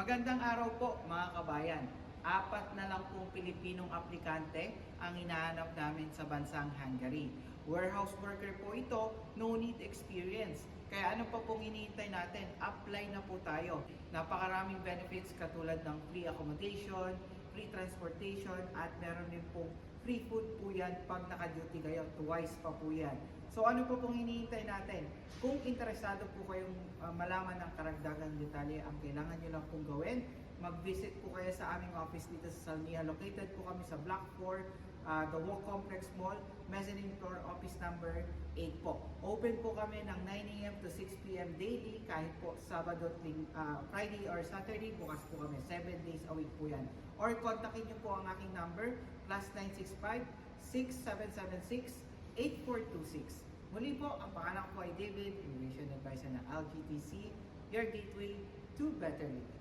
Magandang araw po mga kabayan. Apat na lang pong Pilipinong aplikante ang hinahanap namin sa bansang Hungary. Warehouse worker po ito, no need experience. Kaya ano pa pong hinihintay natin? Apply na po tayo. Napakaraming benefits katulad ng free accommodation, free transportation, at meron din pong free food po yan pag naka-duty kayo. Twice pa po yan. So ano po pong hinihintay natin? Kung interesado po kayong malaman ng karagdagang detalye, ang kailangan nyo lang pong gawin, mag-visit po kayo sa aming office dito sa Salmia. Located po kami sa Block 4, the Walk Complex Mall, mezzanine floor, office number 8 po. Open po kami ng 9 a.m. to 6 p.m. daily, kahit po Sabado, Friday or Saturday, bukas po kami. 7 days a week po yan. Or kontakin nyo po ang aking number, +965 6776 8426. Muli po, ang pangalan ko ay David, Immigration Advisor ng LGTC, your gateway to better living.